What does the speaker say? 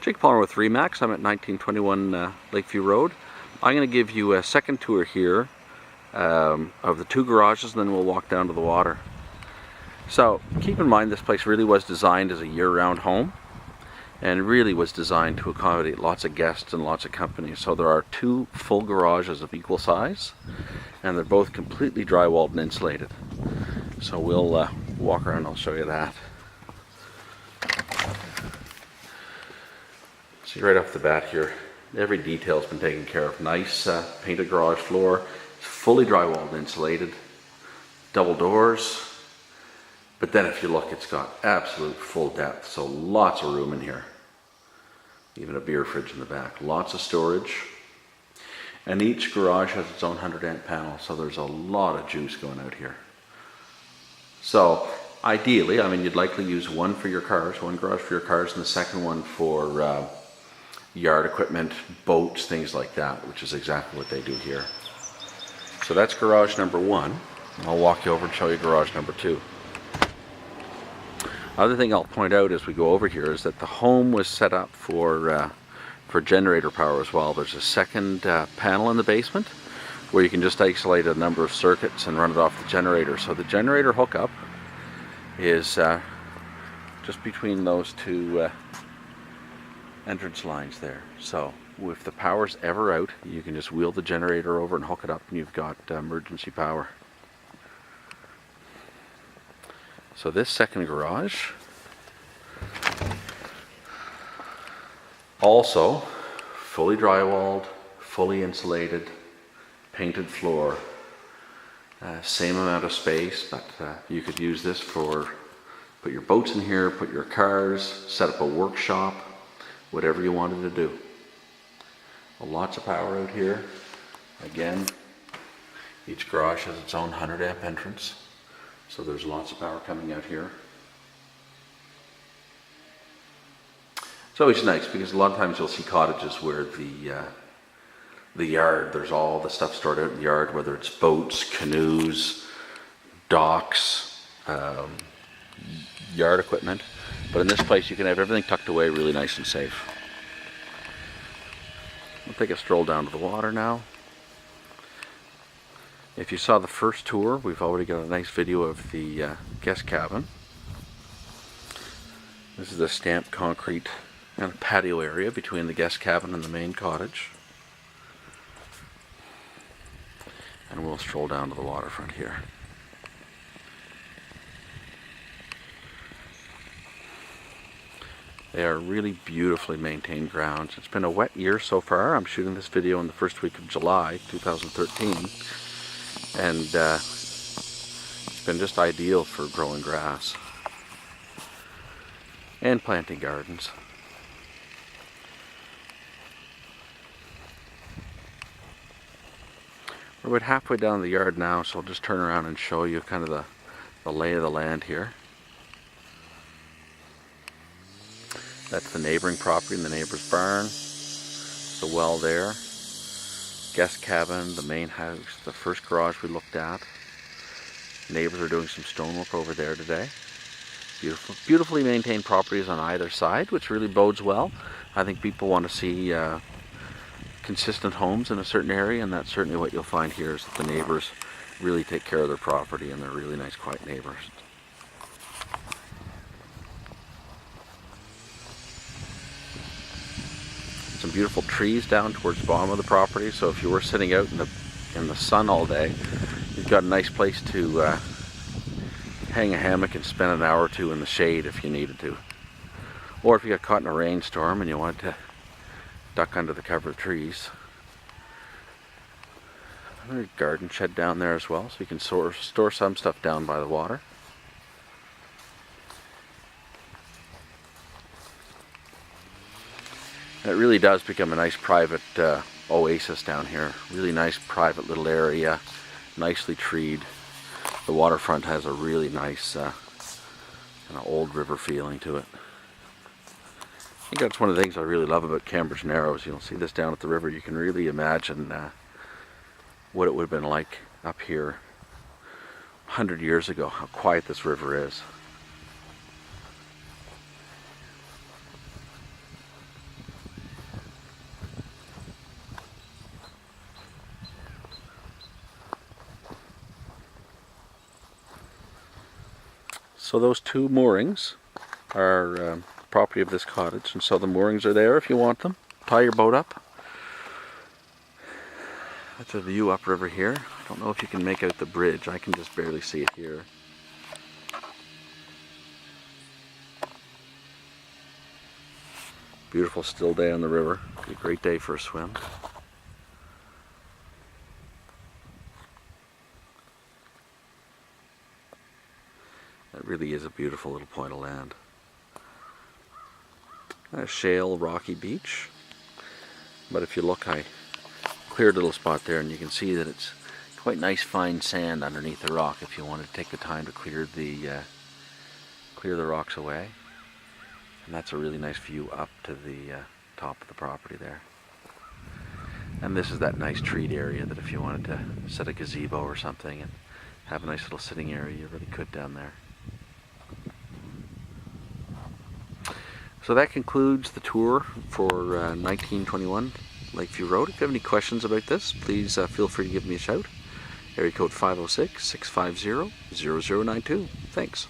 Jake Palmer with Remax. I'm at 1921 Lakeview Road. I'm going to give you a second tour here of the two garages, and then we'll walk down to the water. So keep in mind, this place really was designed as a year-round home, and really was designed to accommodate lots of guests and lots of company. So there are two full garages of equal size, and they're both completely drywalled and insulated. So we'll walk around and I'll show you that. See right off the bat here, every detail's been taken care of. Nice painted garage floor, it's fully drywalled and insulated, double doors. But then if you look, it's got absolute full depth, so lots of room in here. Even a beer fridge in the back, lots of storage. And each garage has its own 100-amp panel, so there's a lot of juice going out here. So ideally, I mean, you'd likely use one for your cars, one garage for your cars, and the second one for yard equipment, boats, things like that, which is exactly what they do here. So that's garage number one. I'll walk you over and show you garage number two. Other thing I'll point out as we go over here is that the home was set up for generator power as well. There's a second panel in the basement where you can just isolate a number of circuits and run it off the generator. So the generator hookup is just between those two entrance lines there. So if the power's ever out, you can just wheel the generator over and hook it up, and you've got emergency power. So this second garage, also fully drywalled, fully insulated, painted floor, same amount of space, but you could use this for, put your boats in here, put your cars, set up a workshop, whatever you wanted to do. Well, lots of power out here. Again, each garage has its own 100-amp entrance. So there's lots of power coming out here. It's always nice because a lot of times you'll see cottages where the yard, there's all the stuff stored out in the yard, whether it's boats, canoes, docks, yard equipment. But in this place you can have everything tucked away really nice and safe. We'll take a stroll down to the water now. If you saw the first tour, we've already got a nice video of the guest cabin. This is the stamped concrete and a patio area between the guest cabin and the main cottage. And we'll stroll down to the waterfront here. They are really beautifully maintained grounds. It's been a wet year so far. I'm shooting this video in the first week of July 2013. And it's been just ideal for growing grass and planting gardens. We're about halfway down the yard now, so I'll just turn around and show you kind of the lay of the land here. That's the neighboring property and the neighbor's barn, the well there. Guest cabin, the main house, the first garage we looked at. Neighbors are doing some stonework over there today. Beautifully maintained properties on either side, which really bodes well. I think people want to see consistent homes in a certain area, and that's certainly what you'll find here, is that the neighbors really take care of their property, and they're really nice, quiet neighbors. Some beautiful trees down towards the bottom of the property, so if you were sitting out in the sun all day, you've got a nice place to hang a hammock and spend an hour or two in the shade if you needed to. Or if you got caught in a rainstorm and you wanted to duck under the cover of trees. There's a garden shed down there as well, so you can store some stuff down by the water. And it really does become a nice private oasis down here. Really nice private little area, nicely treed. The waterfront has a really nice kind of old river feeling to it. I think that's one of the things I really love about Cambridge Narrows. You'll see this down at the river. You can really imagine what it would have been like up here 100 years ago, how quiet this river is. So those two moorings are property of this cottage, and so the moorings are there if you want them. Tie your boat up. That's a view upriver here. I don't know if you can make out the bridge. I can just barely see it here. Beautiful still day on the river. Be a great day for a swim. That really is a beautiful little point of land. A shale, rocky beach. But if you look, I cleared a little spot there, and you can see that it's quite nice fine sand underneath the rock if you want to take the time to clear the rocks away. And that's a really nice view up to the top of the property there. And this is that nice treed area that if you wanted to set a gazebo or something and have a nice little sitting area, you really could down there. So that concludes the tour for 1921 Lakeview Road. If you have any questions about this, please feel free to give me a shout. Area code 506-650-0092. Thanks.